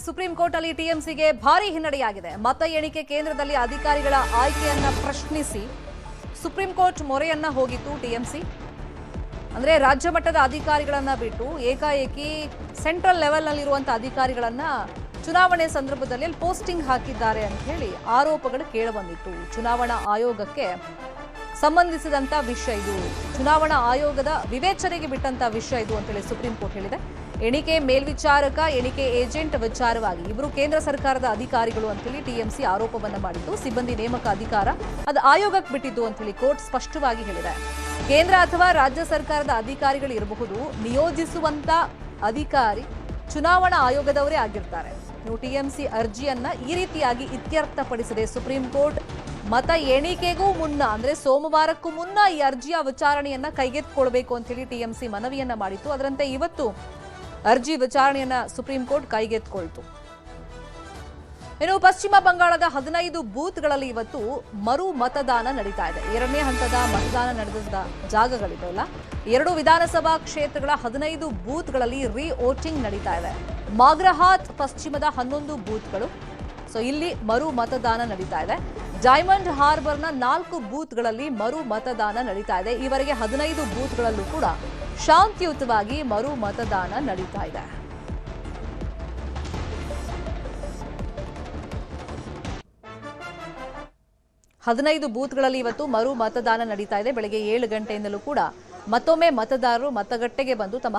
Supreme court ಅಲ್ಲಿ ಟಿಎಂಸಿಗೆ ಭಾರಿ ಹಿನ್ನಡೆಯಾಗಿದೆ. ಮತ ಎಣಿಕೆ ಕೇಂದ್ರದಲ್ಲಿ ಅಧಿಕಾರಿಗಳ ಆಯ್ಕೆಯನ್ನ ಪ್ರಶ್ನಿಸಿ ಸುಪ್ರೀಂ ಕೋರ್ಟ್ ಮೊರೆಯನ್ನ ಹೋಗಿತ್ತು ಟಿಎಂಸಿ. ಅಂದ್ರೆ ರಾಜ್ಯ ಮಟ್ಟದ ಅಧಿಕಾರಿಗಳನ್ನ ಬಿಟ್ಟು ಏಕಾಏಕಿ ಸೆಂಟ್ರಲ್ ಲೆವೆಲ್ ನಲ್ಲಿರುವಂತಹ ಅಧಿಕಾರಿಗಳನ್ನ ಚುನಾವಣೆ ಸಂದರ್ಭದಲ್ಲಿ ಪೋಸ್ಟಿಂಗ್ ಹಾಕಿದ್ದಾರೆ ಅಂತ ಹೇಳಿ ಆರೋಪಗಳು ಕೇಳಿಬಂದಿತ್ತು. ಚುನಾವಣಾ ಆಯೋಗಕ್ಕೆ ಸಂಬಂಧಿಸಿದಂತ ವಿಷಯ ಇದು, ಚುನಾವಣಾ ಆಯೋಗದ ವಿವೇಚನೆಗೆ ಬಿಟ್ಟಂತ ವಿಷಯ ಇದು ಅಂತೇಳಿ ಸುಪ್ರೀಂ ಕೋರ್ಟ್ ಹೇಳಿದೆ. ಎಣಿಕೆ ಮೇಲ್ವಿಚಾರಕ, ಎಣಿಕೆ ಏಜೆಂಟ್ ವಿಚಾರವಾಗಿ ಇವರು ಕೇಂದ್ರ ಸರ್ಕಾರದ ಅಧಿಕಾರಿಗಳು ಅಂತೇಳಿ ಟಿಎಂಸಿ ಆರೋಪವನ್ನ ಮಾಡಿದ್ದು, ಸಿಬ್ಬಂದಿ ನೇಮಕ ಅಧಿಕಾರ ಅದು ಆಯೋಗಕ್ಕೆ ಬಿಟ್ಟಿದ್ದು ಅಂತೇಳಿ ಕೋರ್ಟ್ ಸ್ಪಷ್ಟವಾಗಿ ಹೇಳಿದೆ. ಕೇಂದ್ರ ಅಥವಾ ರಾಜ್ಯ ಸರ್ಕಾರದ ಅಧಿಕಾರಿಗಳು ಇರಬಹುದು, ನಿಯೋಜಿಸುವಂತ ಅಧಿಕಾರಿ ಚುನಾವಣಾ ಆಯೋಗದವರೇ ಆಗಿರ್ತಾರೆ. ಇನ್ನು ಟಿಎಂಸಿ ಅರ್ಜಿಯನ್ನ ಈ ರೀತಿಯಾಗಿ ಇತ್ಯರ್ಥಪಡಿಸಿದೆ ಸುಪ್ರೀಂ ಕೋರ್ಟ್. ಮತ ಎಣಿಕೆಗೂ ಮುನ್ನ ಅಂದ್ರೆ ಸೋಮವಾರಕ್ಕೂ ಮುನ್ನ ಈ ಅರ್ಜಿಯ ವಿಚಾರಣೆಯನ್ನ ಕೈಗೆತ್ತಿಕೊಳ್ಳಬೇಕು ಅಂತ ಹೇಳಿ ಟಿಎಂಸಿ ಮನವಿಯನ್ನ ಮಾಡಿತ್ತು. ಅದರಂತೆ ಇವತ್ತು ಅರ್ಜಿ ವಿಚಾರಣೆಯನ್ನ ಸುಪ್ರೀಂ ಕೋರ್ಟ್ ಕೈಗೆತ್ತಿಕೊಳ್ತು. ಇನ್ನು ಪಶ್ಚಿಮ ಬಂಗಾಳದ 15 ಬೂತ್ಗಳಲ್ಲಿ ಇವತ್ತು ಮರು ಮತದಾನ ನಡೀತಾ ಇದೆ. ಎರಡನೇ ಹಂತದ ಮತದಾನ ನಡೆದ ಜಾಗಗಳಿದೆಯಲ್ಲ, 2 ವಿಧಾನಸಭಾ ಕ್ಷೇತ್ರಗಳ 15 ಬೂತ್ಗಳಲ್ಲಿ ರೀ ವೋಟಿಂಗ್ ನಡೀತಾ ಇದೆ. ಮಾಗ್ರಹಾತ್ ಪಶ್ಚಿಮದ 11 ಬೂತ್ಗಳು, ಸೊ ಇಲ್ಲಿ ಮರು ಮತದಾನ ನಡೀತಾ ಇದೆ. ಡೈಮಂಡ್ ಹಾರ್ಬರ್ನ 4 ಬೂತ್ಗಳಲ್ಲಿ ಮರು ಮತದಾನ ನಡೀತಾ ಇದೆ. ಈವರೆಗೆ 15 ಬೂತ್ಗಳಲ್ಲೂ ಕೂಡ ಶಾಂತಿಯುತವಾಗಿ ಮರು ಮತದಾನ ನಡೀತಾ ಇದೆ. ಹದಿನೈದು ಬೂತ್ಗಳಲ್ಲಿ ಇವತ್ತು ಮರು ಮತದಾನ ನಡೀತಾ ಇದೆ. ಬೆಳಗ್ಗೆ 7 ಗಂಟೆಯಿಂದಲೂ ಕೂಡ ಮತ್ತೊಮ್ಮೆ ಮತದಾರರು ಮತಗಟ್ಟೆಗೆ ಬಂದು ತಮ್ಮ